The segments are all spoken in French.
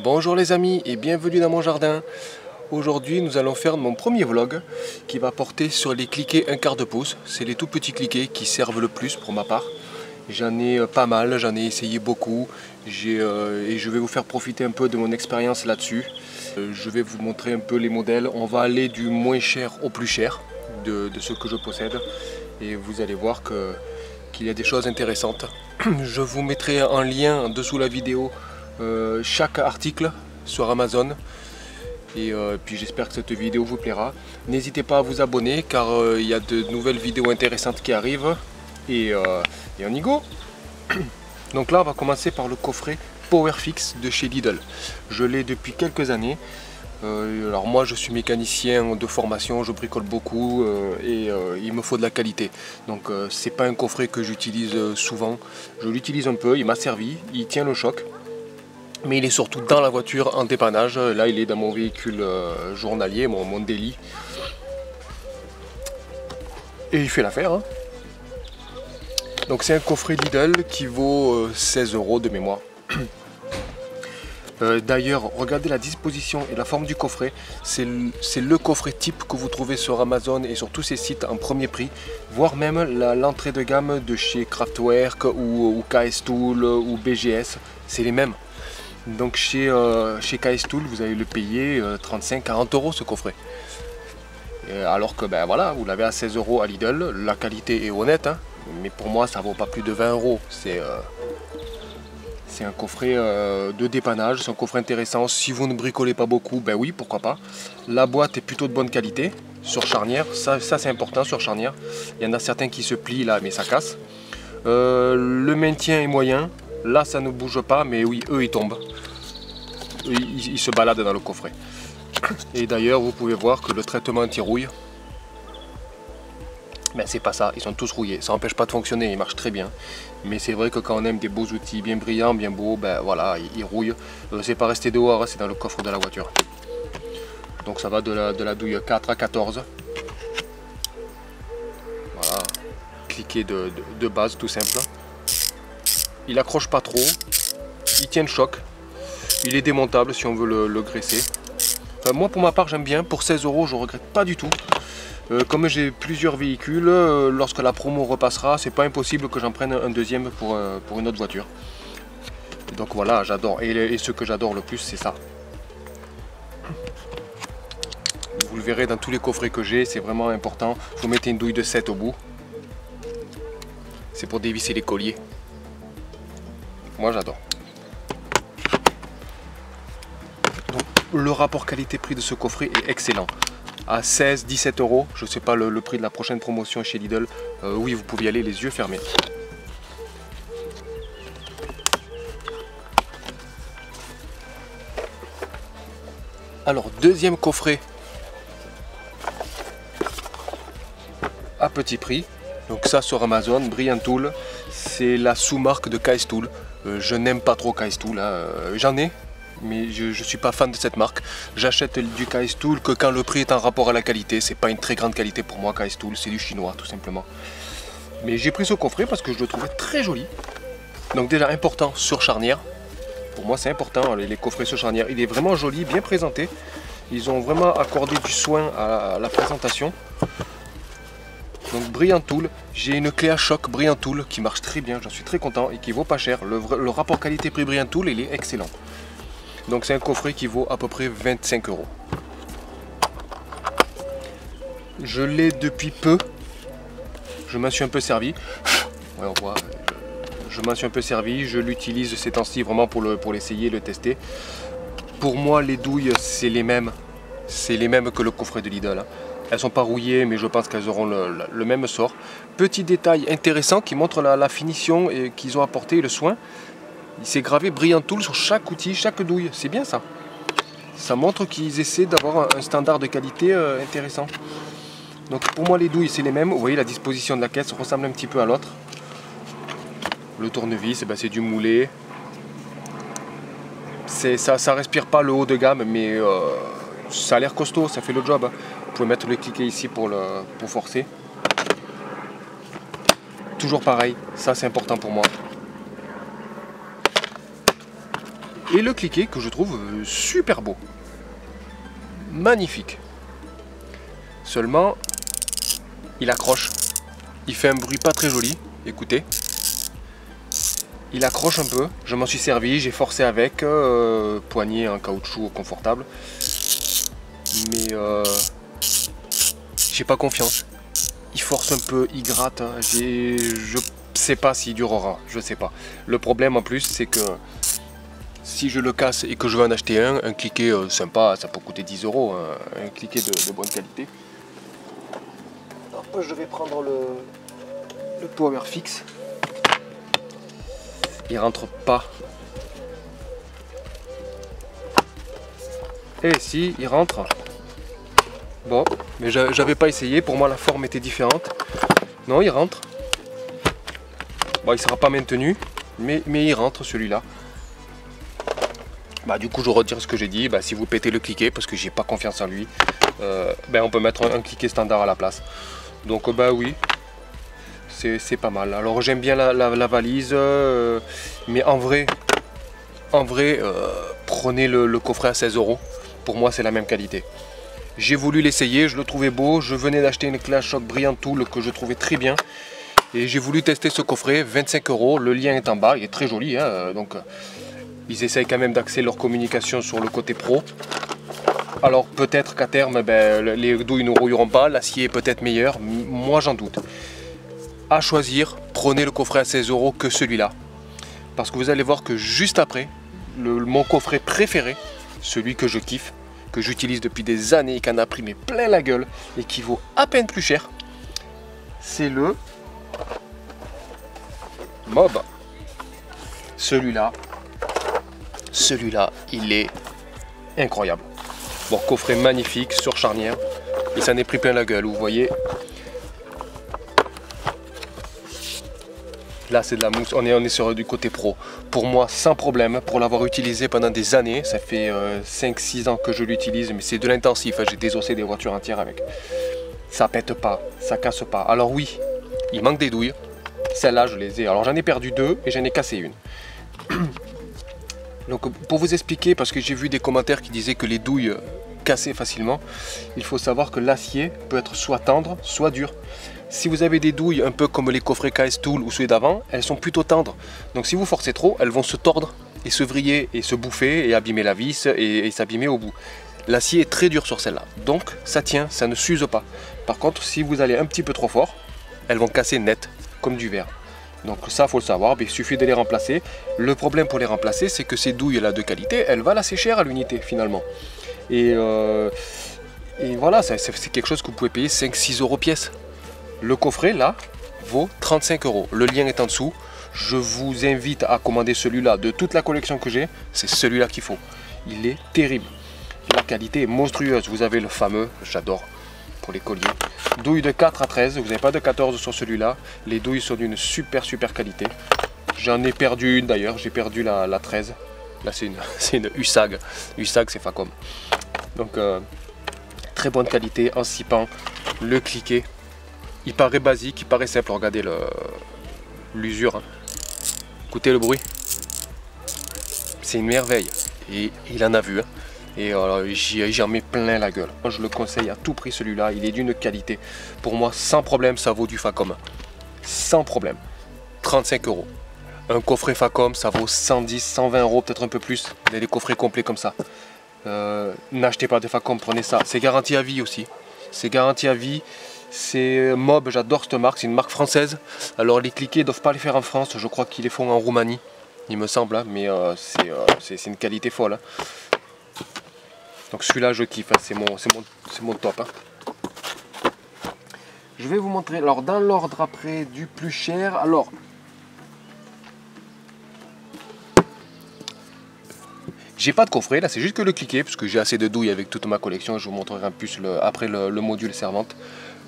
Bonjour les amis et bienvenue dans mon jardin. Aujourd'hui nous allons faire mon premier vlog qui va porter sur les cliquets 1/4 de pouce. C'est les tout petits cliquets qui servent le plus pour ma part. J'en ai pas mal, j'en ai essayé beaucoup et je vais vous faire profiter un peu de mon expérience là-dessus. Je vais vous montrer un peu les modèles. On va aller du moins cher au plus cher de ce que je possède et vous allez voir qu'il y a des choses intéressantes. Je vous mettrai en lien en dessous la vidéo chaque article sur Amazon et puis j'espère que cette vidéo vous plaira. N'hésitez pas à vous abonner car il y a de nouvelles vidéos intéressantes qui arrivent et on y go. Donc là on va commencer par le coffret PowerFix de chez Lidl. Je l'ai depuis quelques années. Alors moi je suis mécanicien de formation, je bricole beaucoup et il me faut de la qualité. Donc c'est pas un coffret que j'utilise souvent. Je l'utilise un peu, il m'a servi, il tient le choc. Mais il est surtout dans la voiture en dépannage. Là il est dans mon véhicule journalier, mon daily. Et il fait l'affaire. Hein. Donc c'est un coffret Lidl qui vaut 16 € de mémoire. D'ailleurs, regardez la disposition et la forme du coffret. C'est le coffret type que vous trouvez sur Amazon et sur tous ces sites en premier prix. Voire même l'entrée de gamme de chez Kraftwerk ou KS Tool ou BGS. C'est les mêmes. Donc chez KS Tool, vous allez le payer 35-40 € ce coffret. Alors que ben voilà, vous l'avez à 16 € à Lidl. La qualité est honnête, hein, mais pour moi ça vaut pas plus de 20 €. C'est un coffret de dépannage, c'est un coffret intéressant. Si vous ne bricolez pas beaucoup, ben oui, pourquoi pas. La boîte est plutôt de bonne qualité, sur charnière, ça c'est important sur charnière. Il y en a certains qui se plient là, mais ça casse. Le maintien est moyen, là ça ne bouge pas, mais oui, eux ils tombent. Ils se baladent dans le coffret. Et d'ailleurs, vous pouvez voir que le traitement anti-rouille, ben c'est pas ça, ils sont tous rouillés. Ça n'empêche pas de fonctionner, ils marchent très bien. Mais c'est vrai que quand on aime des beaux outils bien brillants, bien beaux, ben voilà, ils rouillent. C'est pas resté dehors, c'est dans le coffre de la voiture. Donc ça va de la douille 4 à 14. Voilà, cliquet de base tout simple. Il accroche pas trop, il tient le choc. Il est démontable si on veut le graisser. Enfin, moi pour ma part j'aime bien, pour 16 € je regrette pas du tout. Comme j'ai plusieurs véhicules, lorsque la promo repassera, c'est pas impossible que j'en prenne un deuxième pour une autre voiture. Donc voilà, j'adore. Et ce que j'adore le plus, c'est ça. Vous le verrez dans tous les coffrets que j'ai, c'est vraiment important. Vous mettez une douille de 7 au bout. C'est pour dévisser les colliers. Moi j'adore. Donc le rapport qualité-prix de ce coffret est excellent. À 16-17 €, je ne sais pas le prix de la prochaine promotion chez Lidl, oui vous pouvez y aller les yeux fermés. Alors deuxième coffret à petit prix, donc ça sur Amazon, Brilliant Tool, c'est la sous-marque de KS Tool. Je n'aime pas trop KS Tool, hein. J'en ai. Mais je ne suis pas fan de cette marque. J'achète du KS Tool que quand le prix est en rapport à la qualité. C'est pas une très grande qualité pour moi KS Tool, c'est du chinois tout simplement. Mais j'ai pris ce coffret parce que je le trouvais très joli. Donc déjà important sur charnière. Pour moi c'est important les coffrets sur charnière. Il est vraiment joli, bien présenté. Ils ont vraiment accordé du soin à la présentation. Donc Brilliant Tool, j'ai une clé à choc Brilliant Tool qui marche très bien, j'en suis très content et qui vaut pas cher. Le rapport qualité-prix Brilliant Tool il est excellent. Donc c'est un coffret qui vaut à peu près 25 €. Je l'ai depuis peu. Je m'en suis un peu servi. Ouais, on voit. Je m'en suis un peu servi. Je l'utilise ces temps-ci vraiment pour l'essayer, le tester. Pour moi, les douilles, c'est les mêmes. C'est les mêmes que le coffret de Lidl. Elles sont pas rouillées, mais je pense qu'elles auront le même sort. Petit détail intéressant qui montre la finition et qu'ils ont apporté, le soin. Il s'est gravé Brilliant Tool sur chaque outil, chaque douille. C'est bien ça. Ça montre qu'ils essaient d'avoir un standard de qualité intéressant. Donc pour moi les douilles c'est les mêmes. Vous voyez la disposition de la caisse ressemble un petit peu à l'autre. Le tournevis, c'est du moulé. Ça respire pas le haut de gamme, mais ça a l'air costaud, ça fait le job. Vous pouvez mettre le cliquet ici pour forcer. Toujours pareil, ça c'est important pour moi. Et le cliquet que je trouve super beau. Magnifique. Seulement, il accroche. Il fait un bruit pas très joli. Écoutez. Il accroche un peu. Je m'en suis servi, j'ai forcé avec. Poignée en caoutchouc confortable. Mais j'ai pas confiance. Il force un peu, il gratte. Je sais pas s'il durera. Je sais pas. Le problème en plus, c'est que si je le casse et que je veux en acheter un cliquet sympa, ça peut coûter 10 €, un cliquet de bonne qualité. Hop, je vais prendre le power fixe. Il rentre pas. Et si, il rentre. Bon, mais j'avais pas essayé, pour moi la forme était différente. Non, il rentre. Bon, il sera pas maintenu, mais il rentre celui-là. Bah, du coup, je retire ce que j'ai dit. Bah, si vous pétez le cliquet, parce que j'ai pas confiance en lui, on peut mettre un cliquet standard à la place. Donc, bah oui, c'est pas mal. Alors, j'aime bien la valise, mais en vrai, prenez le coffret à 16 €. Pour moi, c'est la même qualité. J'ai voulu l'essayer, je le trouvais beau. Je venais d'acheter une clé à choc Brilliant Tool que je trouvais très bien. Et j'ai voulu tester ce coffret, 25 €. Le lien est en bas, il est très joli, hein, donc. Ils essayent quand même d'axer leur communication sur le côté pro. Alors peut-être qu'à terme, les douilles ne rouilleront pas, l'acier est peut-être meilleur, moi j'en doute. À choisir, prenez le coffret à 16 € que celui-là. Parce que vous allez voir que juste après, mon coffret préféré, celui que je kiffe, que j'utilise depuis des années et qui en a pris mais plein la gueule et qui vaut à peine plus cher, c'est le Mob. Celui-là, il est incroyable. Bon, coffret magnifique sur charnière. Il s'en est pris plein la gueule, vous voyez. Là, c'est de la mousse. On est sur du côté pro. Pour moi, sans problème, pour l'avoir utilisé pendant des années. Ça fait 5-6 ans que je l'utilise, mais c'est de l'intensif. J'ai désossé des voitures entières avec. Ça pète pas, ça casse pas. Alors oui, il manque des douilles. Celles-là, je les ai. Alors j'en ai perdu 2 et j'en ai cassé une. Donc pour vous expliquer, parce que j'ai vu des commentaires qui disaient que les douilles cassaient facilement, il faut savoir que l'acier peut être soit tendre, soit dur. Si vous avez des douilles un peu comme les coffrets KS Tool ou ceux d'avant, elles sont plutôt tendres. Donc si vous forcez trop, elles vont se tordre et se vriller et se bouffer et abîmer la vis et s'abîmer au bout. L'acier est très dur sur celle-là, donc ça tient, ça ne s'use pas. Par contre, si vous allez un petit peu trop fort, elles vont casser net, comme du verre. Donc ça, faut le savoir, il suffit de les remplacer. Le problème pour les remplacer, c'est que ces douilles-là de qualité, elles valent assez cher à l'unité finalement. Et voilà, c'est quelque chose que vous pouvez payer 5-6 € pièce. Le coffret, là, vaut 35 €. Le lien est en dessous. Je vous invite à commander celui-là de toute la collection que j'ai. C'est celui-là qu'il faut. Il est terrible. La qualité est monstrueuse. Vous avez le fameux, j'adore, pour les colliers. Douille de 4 à 13. Vous n'avez pas de 14 sur celui-là. Les douilles sont d'une super qualité. J'en ai perdu une d'ailleurs. J'ai perdu la 13. Là, c'est une USAG. USAG, c'est Facom. Donc, très bonne qualité en 6 pans. Le cliquet. Il paraît basique, il paraît simple. Regardez l'usure. Hein. Écoutez le bruit. C'est une merveille. Et il en a vu. Hein. Et j'en mets plein la gueule. Je le conseille à tout prix celui-là. Il est d'une qualité. Pour moi, sans problème, ça vaut du Facom. Sans problème. 35 €. Un coffret Facom, ça vaut 110, 120 €, peut-être un peu plus. Il y a des coffrets complets comme ça. N'achetez pas de Facom, prenez ça. C'est garanti à vie aussi. C'est garanti à vie. C'est Mob, j'adore cette marque, c'est une marque française. Alors les cliquets ne doivent pas les faire en France, je crois qu'ils les font en Roumanie, il me semble, hein, mais c'est une qualité folle. Hein. Donc celui-là je kiffe, hein, c'est mon top. Hein. Je vais vous montrer, alors dans l'ordre après du plus cher, alors... J'ai pas de coffret, là c'est juste que le cliquet, parce que j'ai assez de douilles avec toute ma collection, je vous montrerai un plus après le module servante.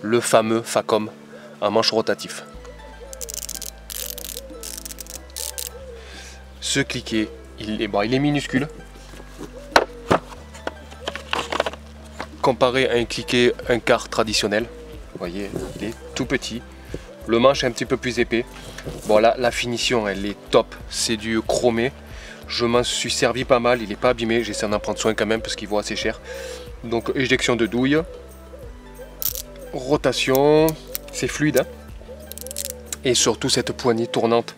Le fameux Facom en manche rotatif. Ce cliquet, il est minuscule. Comparé à un cliquet un quart traditionnel, vous voyez, il est tout petit. Le manche est un petit peu plus épais. Bon là, la finition, elle est top. C'est du chromé. Je m'en suis servi pas mal, il n'est pas abîmé, j'essaie d'en prendre soin quand même parce qu'il vaut assez cher. Donc éjection de douille, rotation, c'est fluide, hein. Et surtout cette poignée tournante.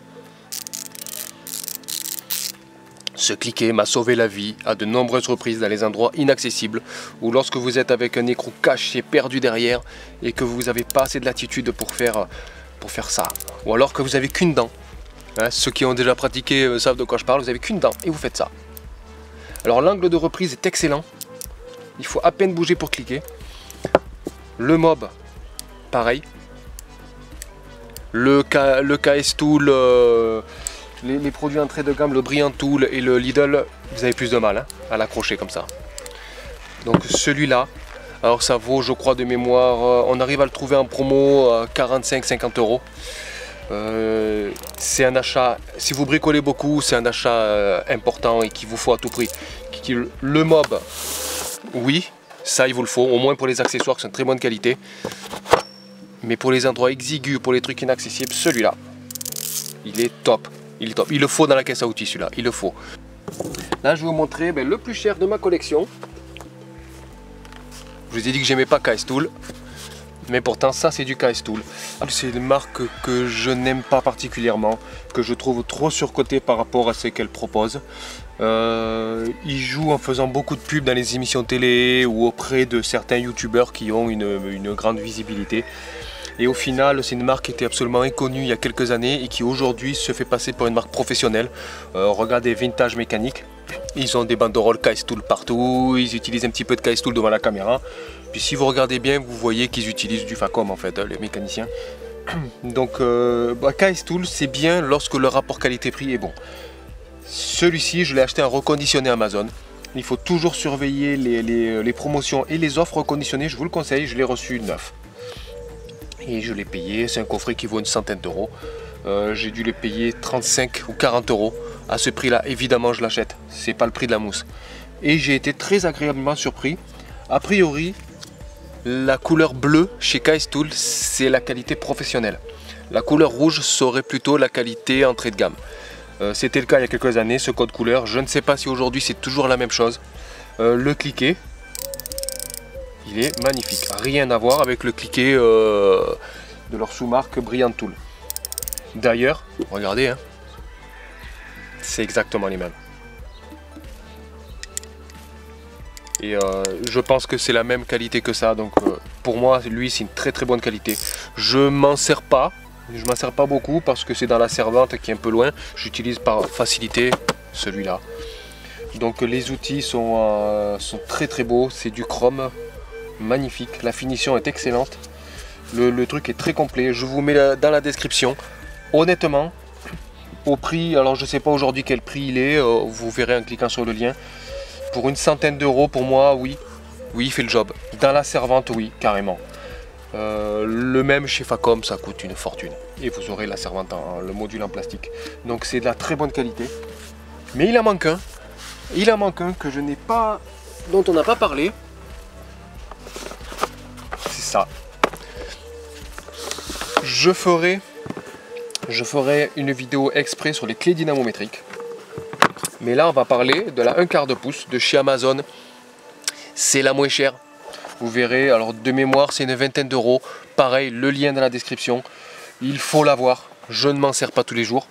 Ce cliquet m'a sauvé la vie à de nombreuses reprises dans les endroits inaccessibles ou lorsque vous êtes avec un écrou caché perdu derrière et que vous n'avez pas assez de latitude pour faire ça. Ou alors que vous n'avez qu'une dent. Hein, ceux qui ont déjà pratiqué savent de quoi je parle, vous n'avez qu'une dent et vous faites ça. Alors l'angle de reprise est excellent. Il faut à peine bouger pour cliquer. Le mob, pareil. Le KS Tool, les produits entrée de gamme, le Brilliant Tool et le Lidl, vous avez plus de mal hein, à l'accrocher comme ça. Donc celui-là, alors ça vaut je crois de mémoire, on arrive à le trouver en promo à 45-50 euros. C'est un achat, si vous bricolez beaucoup, c'est un achat important et qu'il vous faut à tout prix. Le mob, oui, ça il vous le faut, au moins pour les accessoires, c'est une très bonne qualité. Mais pour les endroits exigus, pour les trucs inaccessibles, celui-là, il est top. Il est top. Il le faut dans la caisse à outils, celui-là. Il le faut. Là, je vais vous montrer le plus cher de ma collection. Je vous ai dit que j'aimais pas KS Tool. Mais pourtant, ça, c'est du KS Tool. C'est une marque que je n'aime pas particulièrement, que je trouve trop surcotée par rapport à ce qu'elle propose. Ils jouent en faisant beaucoup de pubs dans les émissions télé ou auprès de certains youtubeurs qui ont une grande visibilité. Et au final, c'est une marque qui était absolument inconnue il y a quelques années et qui aujourd'hui se fait passer pour une marque professionnelle. Regardez Vintage Mécanique, ils ont des banderoles KS Tool partout, ils utilisent un petit peu de KS Tool devant la caméra. Puis si vous regardez bien, vous voyez qu'ils utilisent du Facom en fait, les mécaniciens. Donc KS Tool, c'est bien lorsque le rapport qualité-prix est bon. Celui-ci, je l'ai acheté en reconditionné Amazon. Il faut toujours surveiller les promotions et les offres reconditionnées, je vous le conseille, je l'ai reçu neuf. Et je l'ai payé, c'est un coffret qui vaut une centaine d'euros. J'ai dû les payer 35 ou 40 euros. À ce prix là, évidemment je l'achète, c'est pas le prix de la mousse. Et j'ai été très agréablement surpris. A priori, la couleur bleue chez KS Tool, c'est la qualité professionnelle. La couleur rouge serait plutôt la qualité entrée de gamme. C'était le cas il y a quelques années, ce code couleur. Je ne sais pas si aujourd'hui c'est toujours la même chose. Le cliquet, il est magnifique, rien à voir avec le cliquet de leur sous-marque Brilliant Tool. D'ailleurs, regardez, hein, c'est exactement les mêmes. Et je pense que c'est la même qualité que ça, donc pour moi, lui, c'est une très très bonne qualité. Je m'en sers pas beaucoup parce que c'est dans la servante qui est un peu loin. J'utilise par facilité celui-là. Donc les outils sont très très beaux, c'est du chrome. Magnifique, la finition est excellente, le truc est très complet, je vous mets dans la description. Honnêtement, au prix, alors je sais pas aujourd'hui quel prix il est, vous verrez en cliquant sur le lien. Pour une centaine d'euros, pour moi, oui, il fait le job. Dans la servante, oui, carrément. Le même chez Facom, ça coûte une fortune. Et vous aurez la servante, le module en plastique. Donc c'est de la très bonne qualité. Mais il en manque un. Il en manque un que je n'ai pas, dont on n'a pas parlé. Ça. Je ferai une vidéo exprès sur les clés dynamométriques. Mais là, on va parler de la 1/4 pouce de chez Amazon. C'est la moins chère. Vous verrez, alors de mémoire, c'est une vingtaine d'euros. Pareil, le lien dans la description. Il faut l'avoir. Je ne m'en sers pas tous les jours.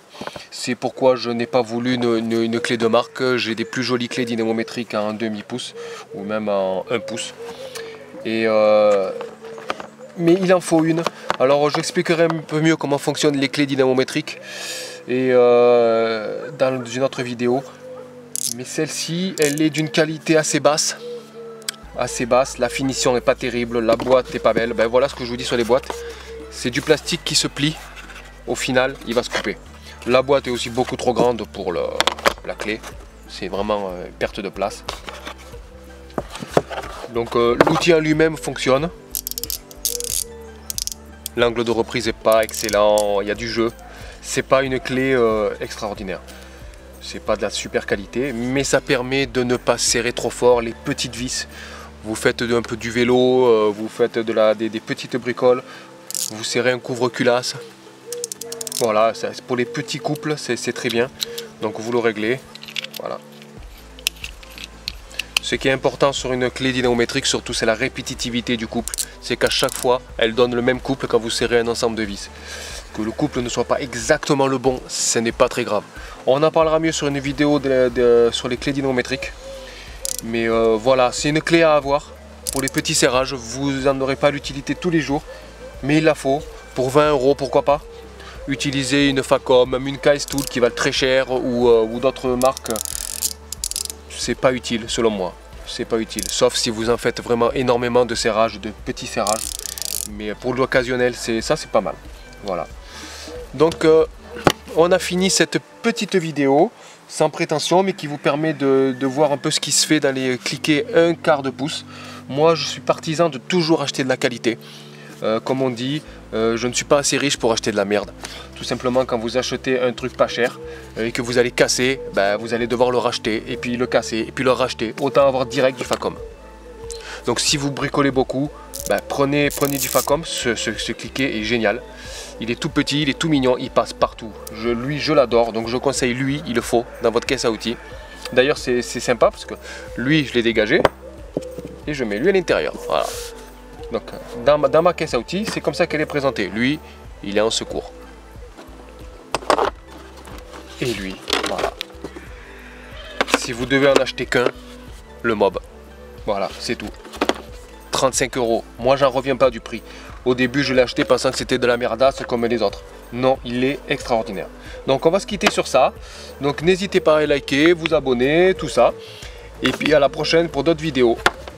C'est pourquoi je n'ai pas voulu une clé de marque. J'ai des plus jolies clés dynamométriques en 1/2 pouce ou même en 1 pouce. Et mais il en faut une. Alors j'expliquerai un peu mieux comment fonctionnent les clés dynamométriques et dans une autre vidéo. Mais celle-ci, elle est d'une qualité assez basse. La finition n'est pas terrible, la boîte n'est pas belle. Ben voilà ce que je vous dis sur les boîtes. C'est du plastique qui se plie. Au final, il va se couper. La boîte est aussi beaucoup trop grande pour la clé. C'est vraiment perte de place. Donc l'outil en lui-même fonctionne. L'angle de reprise n'est pas excellent, il y a du jeu. C'est pas une clé extraordinaire. C'est pas de la super qualité, mais ça permet de ne pas serrer trop fort les petites vis. Vous faites un peu du vélo, vous faites des petites bricoles, vous serrez un couvre-culasse. Voilà, pour les petits couples, c'est très bien. Donc vous le réglez. Voilà. Ce qui est important sur une clé dynamométrique, surtout, c'est la répétitivité du couple. C'est qu'à chaque fois, elle donne le même couple quand vous serrez un ensemble de vis. Que le couple ne soit pas exactement le bon, ce n'est pas très grave. On en parlera mieux sur une vidéo sur les clés dynamométriques. Mais voilà, c'est une clé à avoir pour les petits serrages. Vous n'en aurez pas l'utilité tous les jours, mais il la faut. Pour 20 €, pourquoi pas. Utilisez une Facom, même une KS Tool qui valent très cher ou d'autres marques. C'est pas utile selon moi. C'est pas utile, sauf si vous en faites vraiment énormément de serrages, de petits serrages. Mais pour l'occasionnel, c'est pas mal. Voilà. Donc on a fini cette petite vidéo sans prétention, mais qui vous permet de voir un peu ce qui se fait dans les cliquets 1/4 de pouce. Moi, je suis partisan de toujours acheter de la qualité. Comme on dit, je ne suis pas assez riche pour acheter de la merde. Tout simplement, quand vous achetez un truc pas cher et que vous allez casser, ben, vous allez devoir le racheter, et puis le casser, et puis le racheter. Autant avoir direct du Facom. Donc si vous bricolez beaucoup, ben, prenez du Facom. Ce cliquet est génial. Il est tout petit, il est tout mignon, il passe partout. Lui, je l'adore, donc je conseille lui, il le faut dans votre caisse à outils. D'ailleurs, c'est sympa parce que lui, je l'ai dégagé et je mets lui à l'intérieur. Voilà. Donc, dans ma caisse à outils, c'est comme ça qu'elle est présentée. Lui, il est en secours. Et lui, voilà. Si vous devez en acheter qu'un, le Mob. Voilà, c'est tout. 35 €. Moi, j'en reviens pas du prix. Au début, je l'ai acheté pensant que c'était de la merdasse comme les autres. Non, il est extraordinaire. Donc, on va se quitter sur ça. Donc, n'hésitez pas à liker, vous abonner, tout ça. Et puis, à la prochaine pour d'autres vidéos.